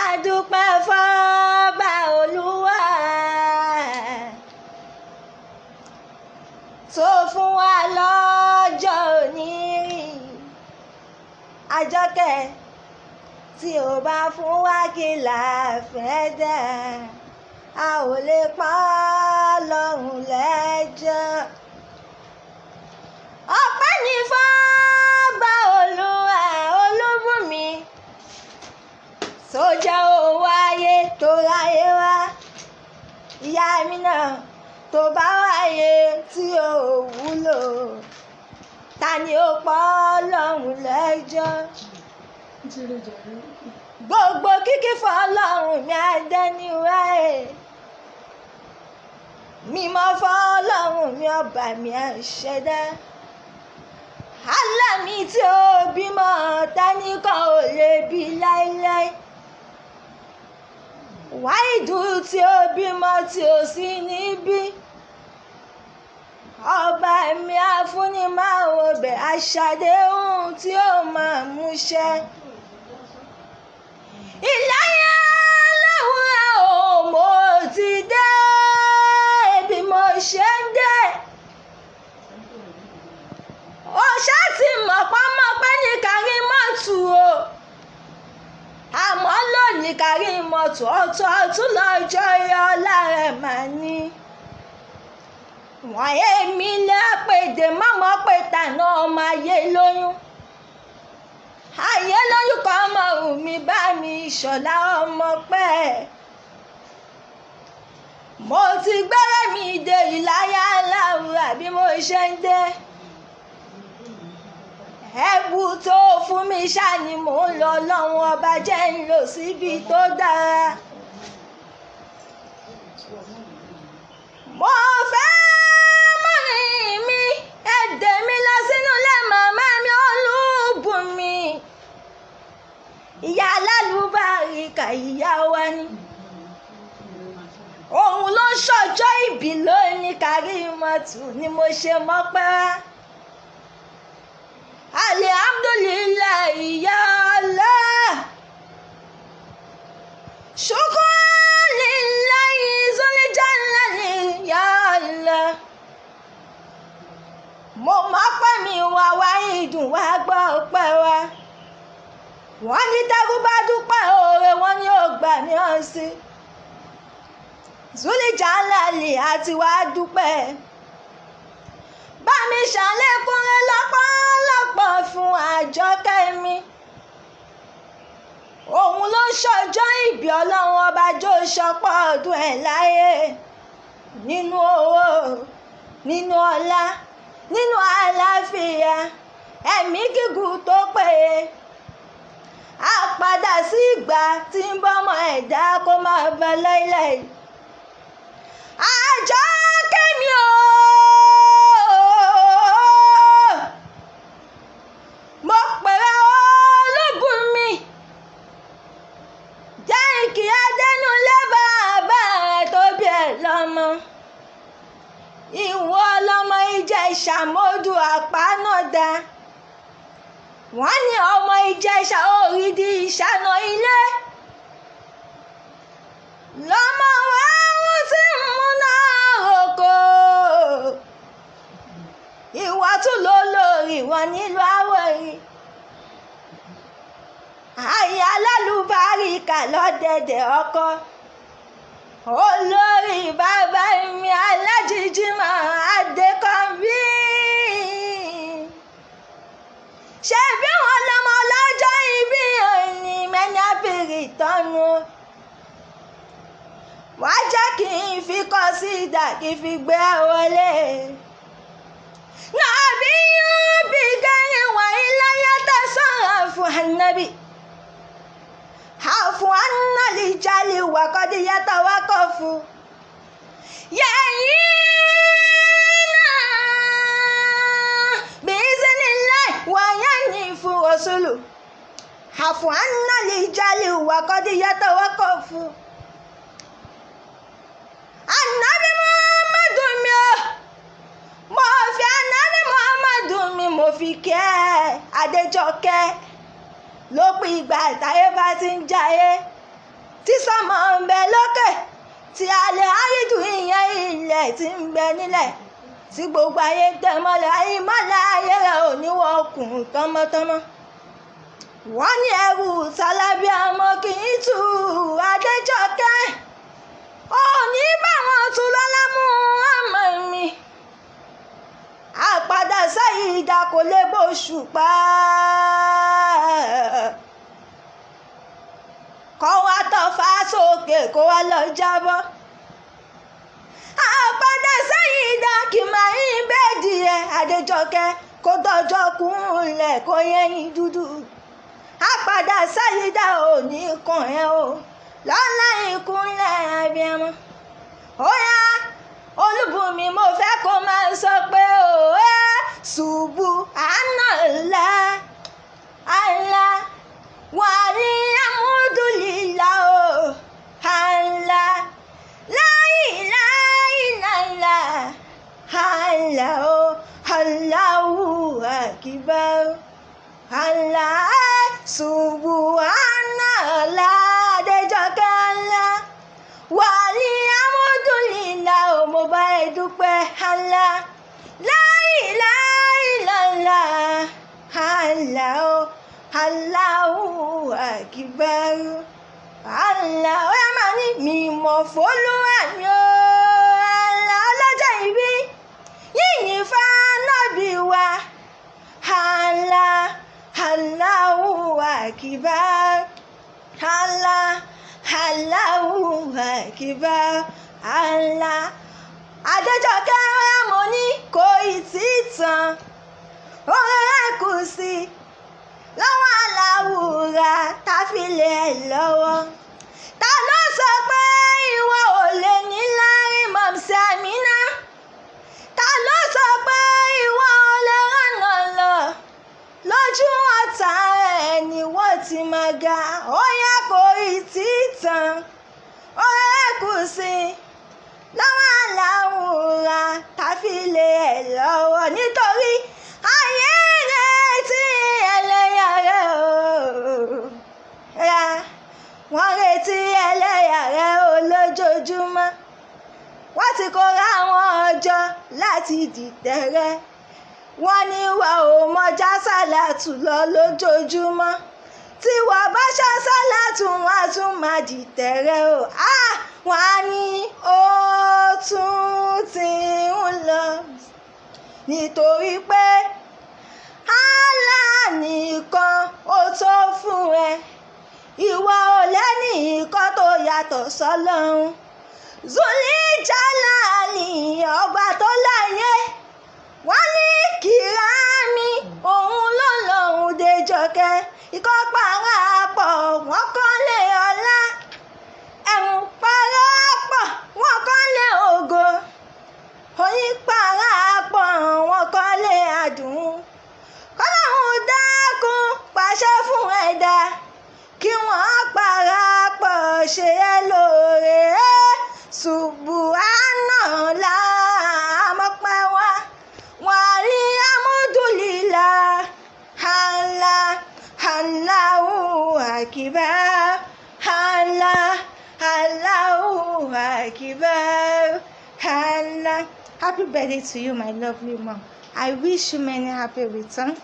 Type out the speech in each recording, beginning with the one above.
adúpẹ́ fọ́ba Olúwa tó fún wa lọ́jọ́ òní Àjọkẹ́ tí ò bá fún wa kí la fẹ́ dá a ò lè pa Ọlọ́run lẹ́jọ́. Ọpẹ́ ni fọ́ba Olúwa Olúbùnmi tó jẹ́ owó ayé tó ráyé wá, ìyá mi náà tó bá wáyé tí ò wúlò ta ni ó pa Ọlọ́run lẹ́jọ́. Gbogbo kíkí fún Ọlọ́run mi Adẹ́niwáyé, mímọ́ fún Ọlọ́run mi ọba mi àṣẹdá, alámì tí ó bímọ tẹ́nìkan ò lè bí láéláé, wáìdù tí ó bímọ tí ó sì níbí, ọba mi afúnimáwo bẹ̀ aṣàdéhùn tí ó máa múṣẹ. Ìláyà láwùrán o mo ti dé bí mo ṣe ń dé, ó ṣáà ti mọ̀ pọ́nmọ́pẹ́ ní Kàrímọ́tù o, àmọ́ lónìí Kàrímọ́tù ọ̀tọ̀ọ̀tún lọ́jọ́ yọ lára màá ní. Wọ́n èmi lápèdè mọ́mọ́ pé tàná ọmọ ayé lóyún, ayé lóyún kan ọmọ mi bá mi Ìṣọ̀lá ọmọ pẹ́. Mo ti gbẹ́rẹ́ mi dé Ìláyà láwùrán bí mo ṣe ń dé, ẹ̀bù tó fún mi ṣá ni mò ń lọ, Ọlọ́run ọba jẹ́ ń lò síbi tó dára. Mo fẹ́ mọ́rin mi ẹ̀dẹ̀ mi lọ sínú ilé màmá mi Olúbùnmi, ìyá alálùbáríkà ìyá wa ni, òun ló ṣọjọ́ ìbí lónìí Kàrímọ́tù ni mo ṣe mọ́pẹ́ wá. Alhamdulillahi ya Allah, shukran lillahi zul jalali ya Allah. Mo máa pẹ́ mi wá ìdùn wá gbọ́ ọpẹ́ wa. Wọ́n ní tẹ́rú bá dúpẹ́ oore, wọ́n ní ó gbà ní ọ̀sìn. Zul jalali àti wá dúpẹ́. Bá mi ṣàlékún rẹ lọ́pọ̀lọpọ̀ fún Àjọkẹ́ mi. Òun ló ṣọjọ́ ìbí, Ọlọ́run ọba jó ṣọpọ̀ ọdún ẹ̀ láyé, nínú owó, nínú ọlá, nínú àlàáfíà, ẹ̀mí gígùn tó péye. A padà sí ìgbà tí ń bọ́mọ ẹ̀dá kó máa bẹ láíláí. Àjọkẹ́ mi o, mo pèrè Olúbùnmi, jẹ́ kí Adẹ́nulé bàbá rẹ̀ tó bí ẹ lọ́mọ. Ìwọ lọmọ Ìjẹ̀ṣà mọ́dù àpánọ̀dá, wọ́n ní ọmọ Ìjẹ̀ṣà òrìdí ìṣáná ilé, lọ́mọ wẹ́rún tí ń múná roko. Ìwọ tún ló lórí wọn nílùú Àwórì, àyà alálùbáríkà lọ́dẹ̀dẹ̀ ọkọ, olórí bàbá mi Alájíjímọ̀ Adékànbí. Ṣé bí wọn lọmọ lọ́jọ́ ìbí òní mẹ́ni àbèrè ìtọ́nu, wá jẹ́ kí n fi kọ́ sí ìdá kí n fi gbé wọlé. Nàbí yóò bí gẹ́yìn wọ̀nyí láyé tẹ̀sán fún ànábì. Àfún ànálì jálì wà kọ́dí yàtọ̀ wá kọ́ fún. Yẹ̀yìn náà bí ìsìnlẹ̀ wọ̀nyí ní fún Rasulu. Àfún ànálì jálì wà kọ́dí yàtọ̀ wá kọ́ fún. Ànábì Muhammadu mi o, mo fi ànábì Muhammadu mi mo fi kẹ́ Adéjọkẹ́. lópin ìgbà táyé bá ti ń jayé tí sánmọ̀ ń bẹ lókè tí alẹ́ àrídù ìyẹn ilẹ̀ tí ń bẹ nílẹ̀ tí gbogbo ayé ń tẹ̀ mọ́lẹ̀ ìmọ́lẹ̀ ayé rẹ̀ ò ní wọ́n kùn tọmọtọmọ. wọ́n ní ẹrù tálábí ọmọ kì í tú Adéjọkẹ́ ò ní báwọn tún lọ́lá mú ọmọ mi àpàdà sẹ́yìn ìdá kò lè bóṣù pa kọ́ wá tọ́ fà sókè kó wá lọ jábọ́ àpàdà sẹ́yìn ìdá kì máa ń bẹ́ẹ̀dì ẹ̀ Adéjọkẹ́ kó tọ́jọ́ kúnlẹ̀ kó yẹ̀yìn dúdú àpàdà sẹ́yìn ìdá ò ní kàn ẹ́ o lọ́lá ìkúnlẹ̀ abiyamọ. ó yá Olúbùnmi mo fẹ́ kó máa sọ pé òwe ṣubú àná ńlá àlá wà ní àmúdùlílà o àlá láìláìláìlá àlá o Allahu akbar àlá ṣubú àná ńlá Adéjọkẹ́ ńlá wà ní àmúdùlílà o mo bá ẹ dúpẹ́ àlá láìláìláìlá àlá o Allahu akbar àlá ó yá máa ní mímọ́ f'Olúwa mi o àlá ọlọ́jọ́ ìbí yìnyín f'Ànábì wa àlá Allahu akbar àlá Allahu akbar àlá. Adéjọkẹ́ ó yá mo ní kò ì tí tán oore kù sí lọ́wọ́ aláwùrà tá fi lé ẹ lọ́wọ́ ta ló sọ pé ìwọ ò lè ní lárí mọ̀mísí Àmínà ta ló sọ pé ìwọ ò lè rànà lọ lójú ọ̀tá ẹ̀ ni wọ́n ti máa ga ó yá kò ì tí tán oore kù sí lọ́wọ́ aláwùrà tá fi lé ẹ lọ́wọ́ nítorí ayé retí ẹlẹ́yà rẹ̀ o wọ́n retí ẹlẹ́yà rẹ̀ o lójoojúmọ́ wọ́n ti kóra wọn ọjọ́ láti dìtẹ̀ rẹ̀ wọ́n ní wà ó mọjá sálàtù lọ lójoojúmọ́ tí wọ́n bá ṣá sálàtù wọn á tún máa dìtẹ̀ rẹ̀ o wọ́n á ní ó tún ti ń lọ nítorí pé Allah nìkan ó tó fún ẹ ìwọ ò lẹ́nìkan tó yàtọ̀ sọ́lọ́run Zulijalali ọba tó láyé wọ́n ní kìrámì òun ló lòun Déjọkẹ́ ikọ́ parapọ̀ wọ́n kọ́lé ọlá ẹ̀rùn parapọ̀ wọ́n kọ́lé ògo oyin parapọ̀ wọ́n kọ́lé àdùn kọ́lọ́hún dákun pàṣẹ fún ẹ̀dá kí wọ́n parapọ̀ ṣe é lóore Subhanallah àmọ́pẹ́ wá wà ní àmúdùlílà àlá Allahu akbar àlá Allahu akbar àlá. Happy birthday to you, my lovely mom. I wish you many happy returns.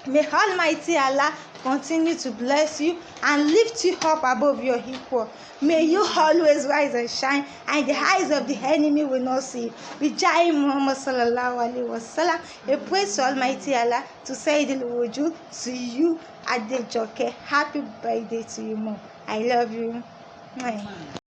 May Almighty Allah continue to bless you and lift you up above your equal. May you always rise and shine, and the eyes of the enemy will not see you. Bijai Muhammad sallallahu alaihi wasallam. A praise to Almighty Allah, to Sayyidul Wujud, to you, Adéjọkẹ́. Happy birthday to you, mom. I love you.